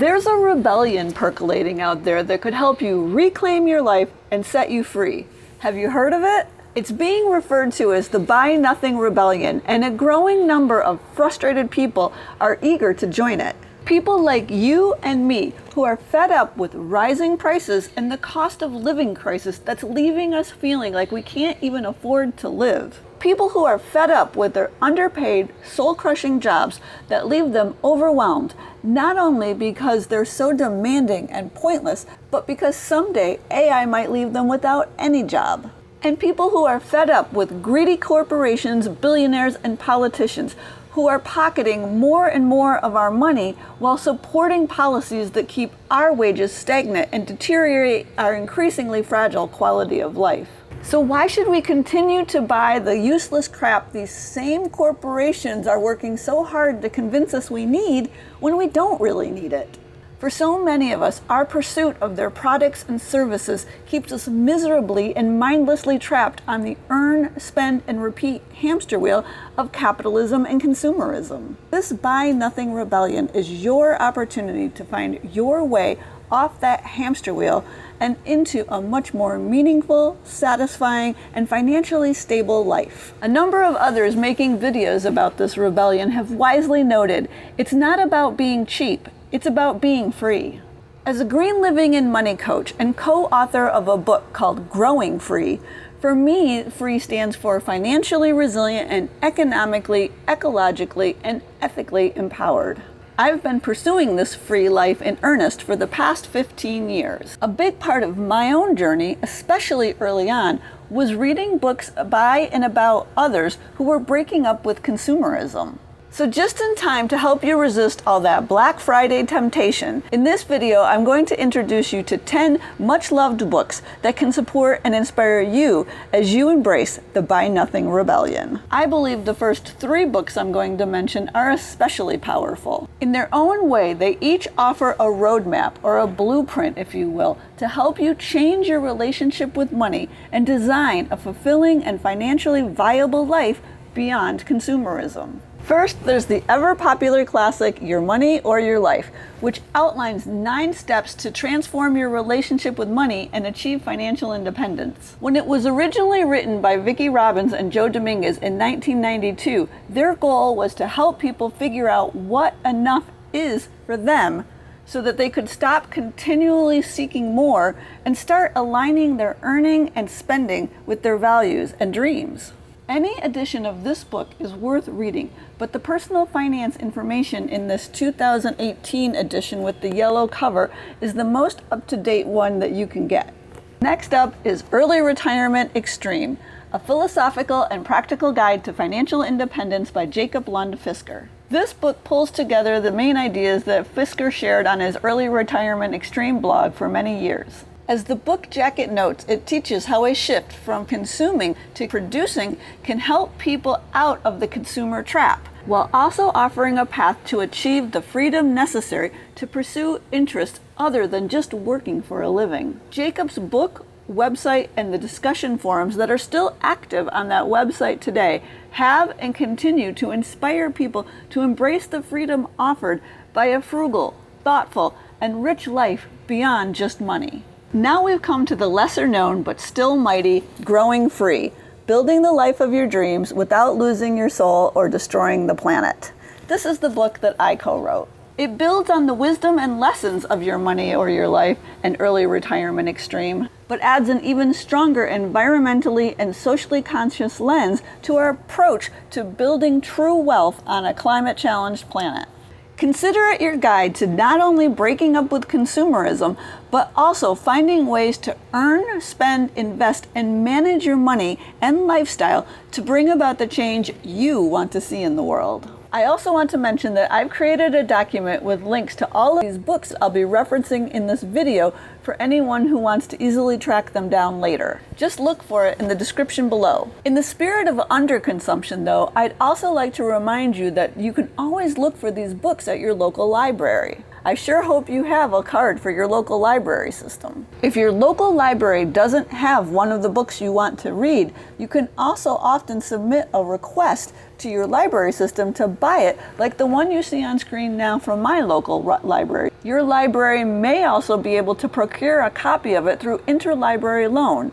There's a rebellion percolating out there that could help you reclaim your life and set you free. Have you heard of it? It's being referred to as the Buy Nothing Rebellion, and a growing number of frustrated people are eager to join it. People like you and me who are fed up with rising prices and the cost of living crisis that's leaving us feeling like we can't even afford to live. People who are fed up with their underpaid, soul-crushing jobs that leave them overwhelmed, not only because they're so demanding and pointless, but because someday AI might leave them without any job. And people who are fed up with greedy corporations, billionaires, and politicians who are pocketing more and more of our money while supporting policies that keep our wages stagnant and deteriorate our increasingly fragile quality of life. So why should we continue to buy the useless crap these same corporations are working so hard to convince us we need when we don't really need it? For so many of us, our pursuit of their products and services keeps us miserably and mindlessly trapped on the earn, spend, and repeat hamster wheel of capitalism and consumerism. This Buy Nothing Rebellion is your opportunity to find your way off that hamster wheel and into a much more meaningful, satisfying, and financially stable life. A number of others making videos about this rebellion have wisely noted, it's not about being cheap, it's about being free. As a green living and money coach and co-author of a book called Growing Free, for me, free stands for financially resilient and economically, ecologically, and ethically empowered. I've been pursuing this free life in earnest for the past 15 years. A big part of my own journey, especially early on, was reading books by and about others who were breaking up with consumerism. So just in time to help you resist all that Black Friday temptation, in this video I'm going to introduce you to 10 much-loved books that can support and inspire you as you embrace the Buy Nothing Rebellion. I believe the first 3 books I'm going to mention are especially powerful. In their own way, they each offer a roadmap, or a blueprint if you will, to help you change your relationship with money and design a fulfilling and financially viable life beyond consumerism. First, there's the ever-popular classic, Your Money or Your Life, which outlines 9 steps to transform your relationship with money and achieve financial independence. When it was originally written by Vicki Robbins and Joe Dominguez in 1992, their goal was to help people figure out what enough is for them so that they could stop continually seeking more and start aligning their earning and spending with their values and dreams. Any edition of this book is worth reading, but the personal finance information in this 2018 edition with the yellow cover is the most up-to-date one that you can get. Next up is Early Retirement Extreme, a philosophical and practical guide to financial independence by Jacob Lund Fisker. This book pulls together the main ideas that Fisker shared on his Early Retirement Extreme blog for many years. As the book jacket notes, it teaches how a shift from consuming to producing can help people out of the consumer trap, while also offering a path to achieve the freedom necessary to pursue interests other than just working for a living. Jacob's book, website, and the discussion forums that are still active on that website today have and continue to inspire people to embrace the freedom offered by a frugal, thoughtful, and rich life beyond just money. Now we've come to the lesser known but still mighty Growing Free, building the life of your dreams without losing your soul or destroying the planet. This is the book that I co-wrote. It builds on the wisdom and lessons of Your Money or Your Life and Early Retirement Extreme, but adds an even stronger environmentally and socially conscious lens to our approach to building true wealth on a climate-challenged planet. Consider it your guide to not only breaking up with consumerism, but also finding ways to earn, spend, invest, and manage your money and lifestyle to bring about the change you want to see in the world. I also want to mention that I've created a document with links to all of these books I'll be referencing in this video for anyone who wants to easily track them down later. Just look for it in the description below. In the spirit of underconsumption though, I'd also like to remind you that you can always look for these books at your local library. I sure hope you have a card for your local library system. If your local library doesn't have one of the books you want to read, you can also often submit a request to your library system to buy it, like the one you see on screen now from my local library. Your library may also be able to procure a copy of it through interlibrary loan.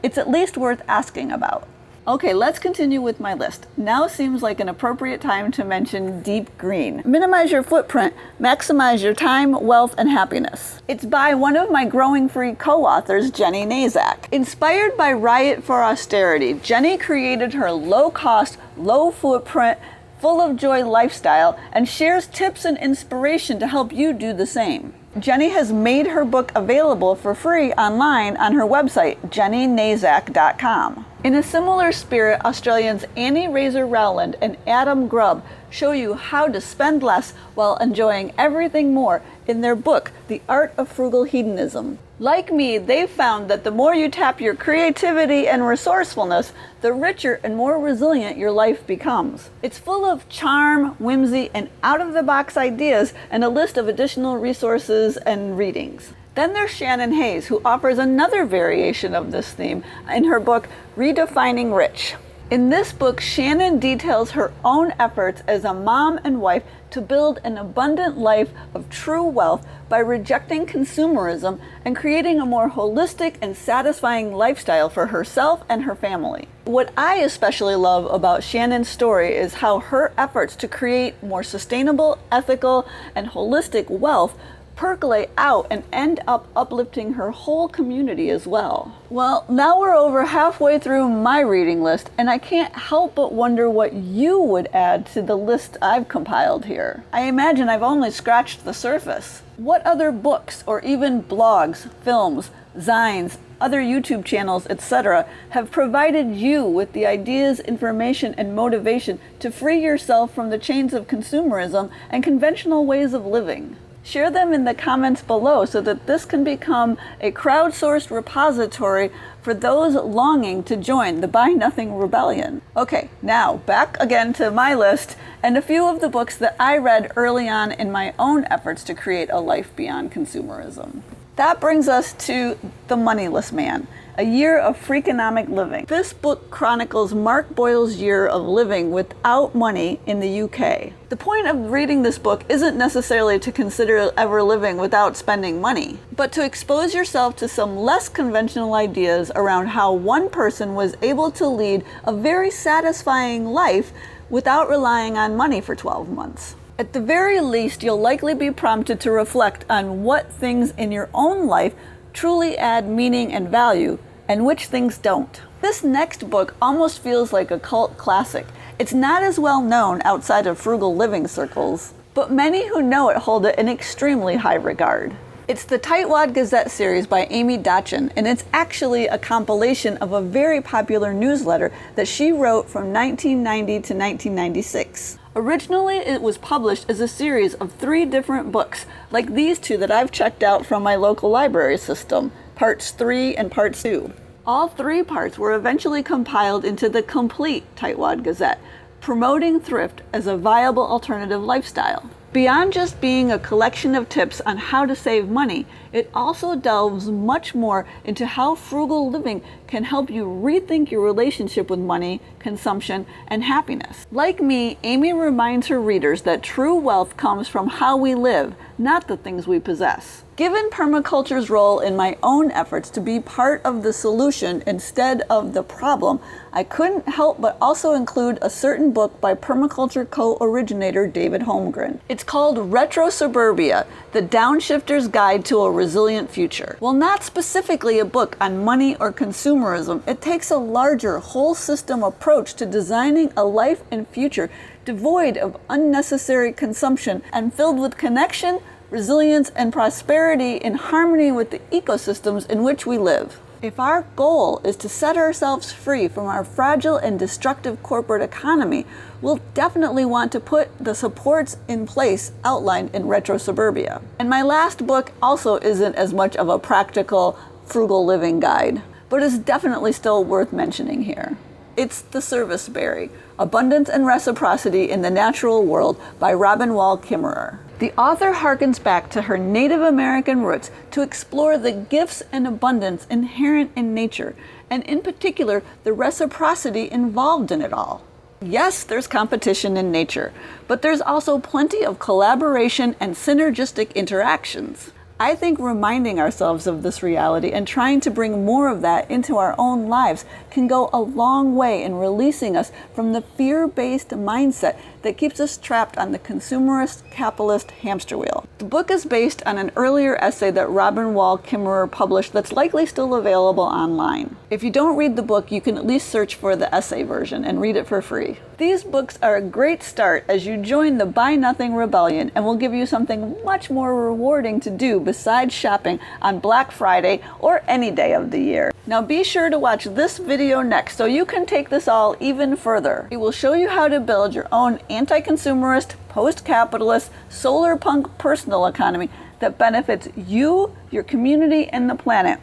It's at least worth asking about. Okay, let's continue with my list. Now seems like an appropriate time to mention Deep Green. Minimize your footprint, maximize your time, wealth, and happiness. It's by one of my Growing Free co-authors, Jenny Nazak. Inspired by Riot for Austerity, Jenny created her low-cost, low-footprint, full of joy lifestyle and shares tips and inspiration to help you do the same. Jenny has made her book available for free online on her website, jennynazak.com. In a similar spirit, Australians Annie Razor Rowland and Adam Grubb show you how to spend less while enjoying everything more in their book, The Art of Frugal Hedonism. Like me, they've found that the more you tap your creativity and resourcefulness, the richer and more resilient your life becomes. It's full of charm, whimsy, and out-of-the-box ideas, and a list of additional resources and readings. Then there's Shannon Hayes, who offers another variation of this theme in her book, Redefining Rich. In this book, Shannon details her own efforts as a mom and wife to build an abundant life of true wealth by rejecting consumerism and creating a more holistic and satisfying lifestyle for herself and her family. What I especially love about Shannon's story is how her efforts to create more sustainable, ethical, and holistic wealth percolate out and end up uplifting her whole community as well. Well, now we're over halfway through my reading list, and I can't help but wonder what you would add to the list I've compiled here. I imagine I've only scratched the surface. What other books, or even blogs, films, zines, other YouTube channels, etc., have provided you with the ideas, information, and motivation to free yourself from the chains of consumerism and conventional ways of living? Share them in the comments below so that this can become a crowdsourced repository for those longing to join the Buy Nothing Rebellion. Okay, now back again to my list and a few of the books that I read early on in my own efforts to create a life beyond consumerism. That brings us to The Moneyless Man, A Year of Freakonomic Living. This book chronicles Mark Boyle's year of living without money in the UK. The point of reading this book isn't necessarily to consider ever living without spending money, but to expose yourself to some less conventional ideas around how one person was able to lead a very satisfying life without relying on money for 12 months. At the very least, you'll likely be prompted to reflect on what things in your own life truly add meaning and value, and which things don't. This next book almost feels like a cult classic. It's not as well known outside of frugal living circles, but many who know it hold it in extremely high regard. It's the Tightwad Gazette series by Amy Dotchin, and it's actually a compilation of a very popular newsletter that she wrote from 1990 to 1996. Originally, it was published as a series of 3 different books, like these 2 that I've checked out from my local library system, Parts 3 and Part 2. All 3 parts were eventually compiled into the complete Tightwad Gazette, promoting thrift as a viable alternative lifestyle. Beyond just being a collection of tips on how to save money, it also delves much more into how frugal living can help you rethink your relationship with money, consumption, and happiness. Like me, Amy reminds her readers that true wealth comes from how we live, not the things we possess. Given permaculture's role in my own efforts to be part of the solution instead of the problem, I couldn't help but also include a certain book by permaculture co-originator David Holmgren. It's called Retro Suburbia, The Downshifter's Guide to a Resilient Future. While not specifically a book on money or consumerism, it takes a larger, whole system approach to designing a life and future devoid of unnecessary consumption and filled with connection, resilience, and prosperity in harmony with the ecosystems in which we live. If our goal is to set ourselves free from our fragile and destructive corporate economy, we'll definitely want to put the supports in place outlined in Retro Suburbia. And my last book also isn't as much of a practical, frugal living guide, but is definitely still worth mentioning here. It's The Serviceberry, Abundance and Reciprocity in the Natural World by Robin Wall Kimmerer. The author harkens back to her Native American roots to explore the gifts and abundance inherent in nature, and in particular, the reciprocity involved in it all. Yes, there's competition in nature, but there's also plenty of collaboration and synergistic interactions. I think reminding ourselves of this reality and trying to bring more of that into our own lives can go a long way in releasing us from the fear-based mindset that keeps us trapped on the consumerist, capitalist hamster wheel. The book is based on an earlier essay that Robin Wall Kimmerer published that's likely still available online. If you don't read the book, you can at least search for the essay version and read it for free. These books are a great start as you join the Buy Nothing Rebellion and will give you something much more rewarding to do besides shopping on Black Friday or any day of the year. Now be sure to watch this video next so you can take this all even further. It will show you how to build your own anti-consumerist, post-capitalist, solar punk personal economy that benefits you, your community, and the planet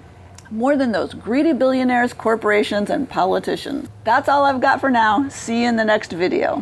more than those greedy billionaires, corporations, and politicians. That's all I've got for now. See you in the next video.